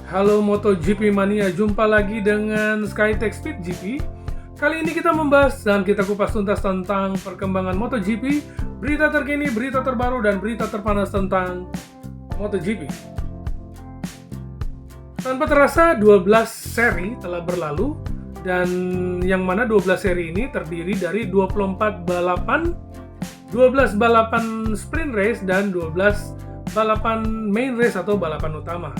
Halo MotoGP Mania, jumpa lagi dengan Skytech Speed GP. Kali ini kita membahas dan kita kupas tuntas tentang perkembangan MotoGP, berita terkini, berita terbaru, dan berita terpanas tentang MotoGP. Tanpa terasa 12 seri telah berlalu, dan yang mana 12 seri ini terdiri dari 24 balapan, 12 balapan sprint race, dan 12 balapan main race atau balapan utama.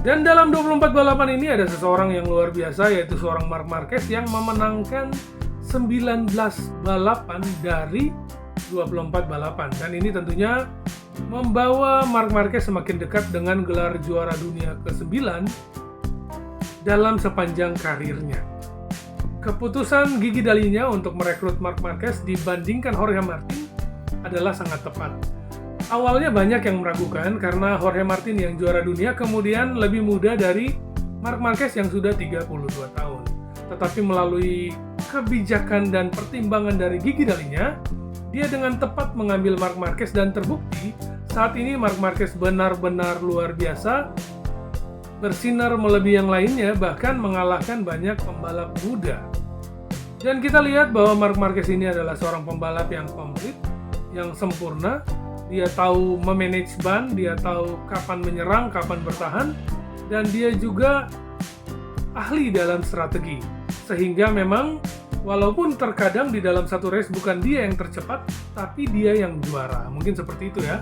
Dan dalam 24 balapan ini ada seseorang yang luar biasa, yaitu seorang Marc Marquez yang memenangkan 19 balapan dari 24 balapan. Dan ini tentunya membawa Marc Marquez semakin dekat dengan gelar juara dunia ke-9 dalam sepanjang karirnya. Keputusan Gigi Dalinya untuk merekrut Marc Marquez dibandingkan Jorge Martin adalah sangat tepat. Awalnya banyak yang meragukan karena Jorge Martin yang juara dunia kemudian lebih muda dari Marc Marquez yang sudah 32 tahun. Tetapi melalui kebijakan dan pertimbangan dari Gigi Dalinya, dia dengan tepat mengambil Marc Marquez dan terbukti saat ini Marc Marquez benar-benar luar biasa, bersinar melebihi yang lainnya, bahkan mengalahkan banyak pembalap muda. Dan kita lihat bahwa Marc Marquez ini adalah seorang pembalap yang komplit, yang sempurna. Dia tahu memanage ban, dia tahu kapan menyerang, kapan bertahan, dan dia juga ahli dalam strategi. Sehingga memang walaupun terkadang di dalam satu race bukan dia yang tercepat, tapi dia yang juara. Mungkin seperti itu ya.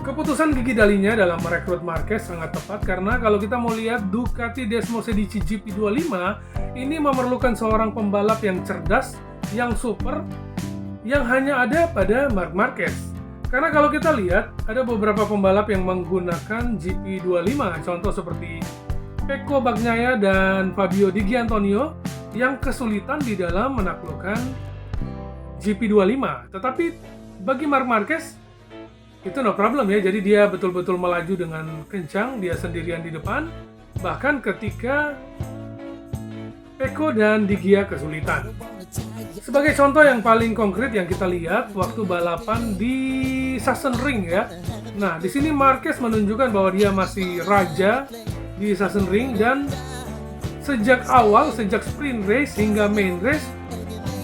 Keputusan Gigi Dalinya dalam merekrut Marquez sangat tepat karena kalau kita mau lihat Ducati Desmosedici GP25 ini memerlukan seorang pembalap yang cerdas, yang super, yang hanya ada pada Marc Marquez. Karena kalau kita lihat, ada beberapa pembalap yang menggunakan GP25, contoh seperti Pecco Bagnaia dan Fabio Di Giannantonio yang kesulitan di dalam menaklukkan GP25. Tetapi bagi Marc Marquez, itu no problem ya, jadi dia betul-betul melaju dengan kencang, dia sendirian di depan, bahkan ketika Pecco dan Di Gia kesulitan. Sebagai contoh yang paling konkret yang kita lihat waktu balapan di Sachsenring ya. Nah, di sini Marquez menunjukkan bahwa dia masih raja di Sachsenring dan sejak awal, sejak sprint race hingga main race,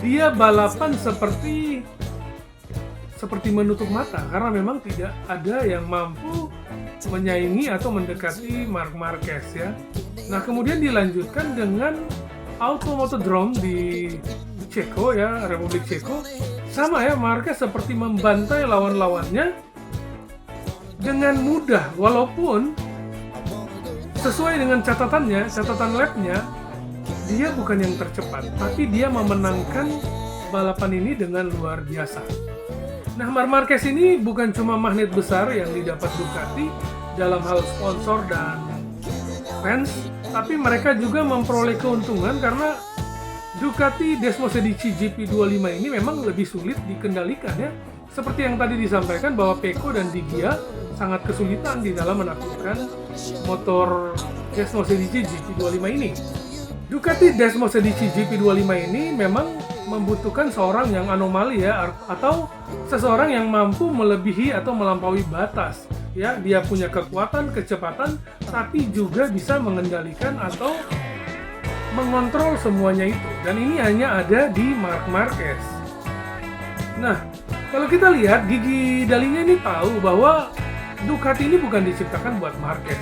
dia balapan seperti menutup mata karena memang tidak ada yang mampu menyaingi atau mendekati Marc Marquez ya. Nah, kemudian dilanjutkan dengan Automotodrome di Ceko ya, Republik Ceko. Sama ya, Marquez seperti membantai lawan-lawannya dengan mudah, walaupun sesuai dengan catatannya, catatan labnya, dia bukan yang tercepat, tapi dia memenangkan balapan ini dengan luar biasa. Nah, Marc Marquez ini bukan cuma magnet besar yang didapat Ducati dalam hal sponsor dan fans, tapi mereka juga memperoleh keuntungan karena Ducati Desmosedici GP25 ini memang lebih sulit dikendalikan ya. Seperti yang tadi disampaikan bahwa Pecco dan Di Gia sangat kesulitan di dalam menaklukkan motor Desmosedici GP25 ini. Ducati Desmosedici GP25 ini memang membutuhkan seorang yang anomali ya, atau seseorang yang mampu melebihi atau melampaui batas. Ya, dia punya kekuatan, kecepatan, tapi juga bisa mengendalikan atau mengontrol semuanya itu. Dan ini hanya ada di Marc Marquez. Nah, kalau kita lihat, Gigi Dalinya ini tahu bahwa Ducati ini bukan diciptakan buat Marquez.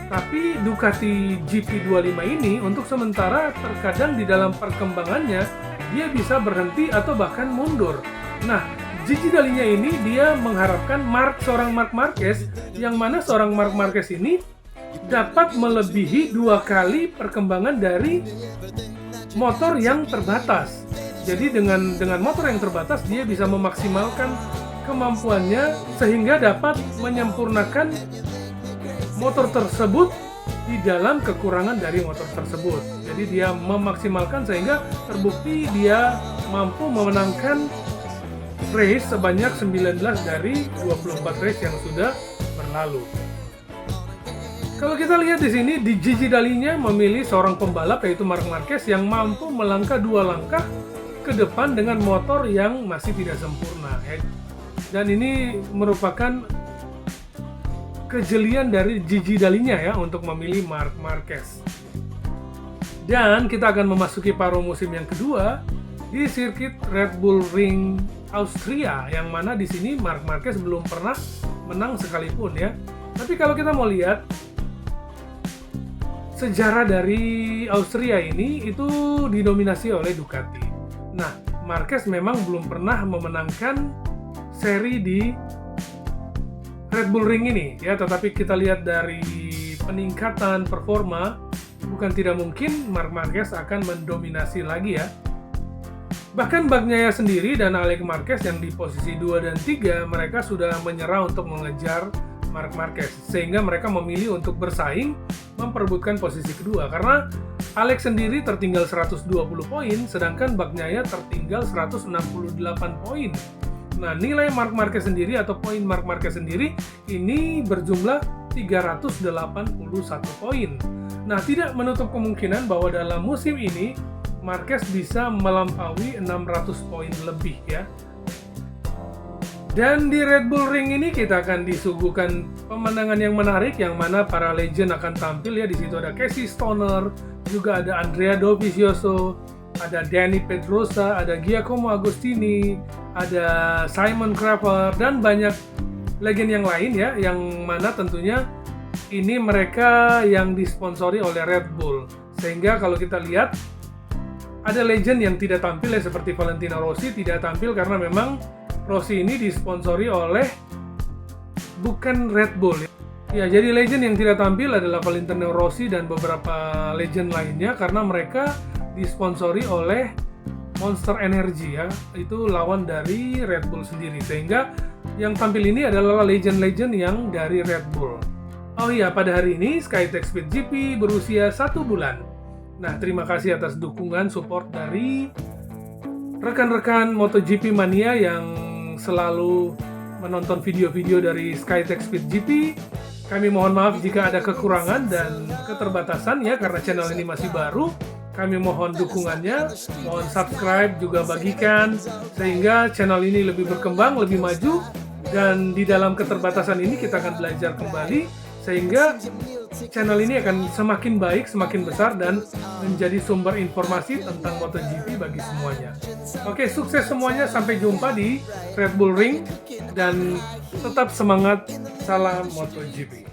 Tapi Ducati GP25 ini untuk sementara terkadang di dalam perkembangannya dia bisa berhenti atau bahkan mundur. Nah, Gigi Dalinya ini dia mengharapkan seorang Marc Marquez yang mana seorang Marc Marquez ini dapat melebihi 2 kali perkembangan dari motor yang terbatas. Jadi dengan motor yang terbatas dia bisa memaksimalkan kemampuannya sehingga dapat menyempurnakan motor tersebut di dalam kekurangan dari motor tersebut. Jadi dia memaksimalkan sehingga terbukti dia mampu memenangkan race sebanyak 19 dari 24 race yang sudah berlalu. Kalau kita lihat di sini, di Gigi Dalinya memilih seorang pembalap yaitu Marc Marquez yang mampu melangkah 2 langkah ke depan dengan motor yang masih tidak sempurna. Dan ini merupakan kejelian dari Gigi Dalinya ya untuk memilih Marc Marquez. Dan kita akan memasuki paruh musim yang kedua di sirkuit Red Bull Ring Austria, yang mana di sini Marc Marquez belum pernah menang sekalipun ya. Tapi kalau kita mau lihat sejarah dari Austria ini itu didominasi oleh Ducati. Nah, Marquez memang belum pernah memenangkan seri di Red Bull Ring ini ya, tetapi kita lihat dari peningkatan performa, bukan tidak mungkin Marc Marquez akan mendominasi lagi ya. Bahkan Bagnaia sendiri dan Alex Marquez yang di posisi 2 dan 3, mereka sudah menyerah untuk mengejar Marc Marquez, sehingga mereka memilih untuk bersaing memperebutkan posisi kedua, karena Alex sendiri tertinggal 120 poin, sedangkan Bagnaia tertinggal 168 poin. Nah, nilai Marc Marquez sendiri atau poin Marc Marquez sendiri ini berjumlah 381 poin. Nah, tidak menutup kemungkinan bahwa dalam musim ini Marquez bisa melampaui 600 poin lebih ya. Dan di Red Bull Ring ini kita akan disuguhkan pemandangan yang menarik, yang mana para legend akan tampil ya. Di situ ada Casey Stoner, juga ada Andrea Dovizioso, ada Dani Pedrosa, ada Giacomo Agostini, ada Simon Crapper, dan banyak legend yang lain ya, yang mana tentunya ini mereka yang disponsori oleh Red Bull. Sehingga kalau kita lihat ada legend yang tidak tampil ya, seperti Valentino Rossi tidak tampil karena memang Rossi ini disponsori oleh bukan Red Bull ya. Jadi legend yang tidak tampil adalah Valentino Rossi dan beberapa legend lainnya karena mereka disponsori oleh Monster Energy ya, itu lawan dari Red Bull sendiri. Sehingga yang tampil ini adalah legend-legend yang dari Red Bull. Oh iya, pada hari ini Skytech Speed GP berusia 1 bulan. Nah, terima kasih atas dukungan support dari rekan-rekan MotoGP Mania yang selalu menonton video-video dari Skytech Speed GP. Kami mohon maaf jika ada kekurangan dan keterbatasan ya, karena channel ini masih baru. Kami mohon dukungannya, mohon subscribe, juga bagikan, sehingga channel ini lebih berkembang, lebih maju, dan di dalam keterbatasan ini kita akan belajar kembali, sehingga channel ini akan semakin baik, semakin besar, dan menjadi sumber informasi tentang MotoGP bagi semuanya. Oke, sukses semuanya, sampai jumpa di Red Bull Ring, dan tetap semangat, salam MotoGP.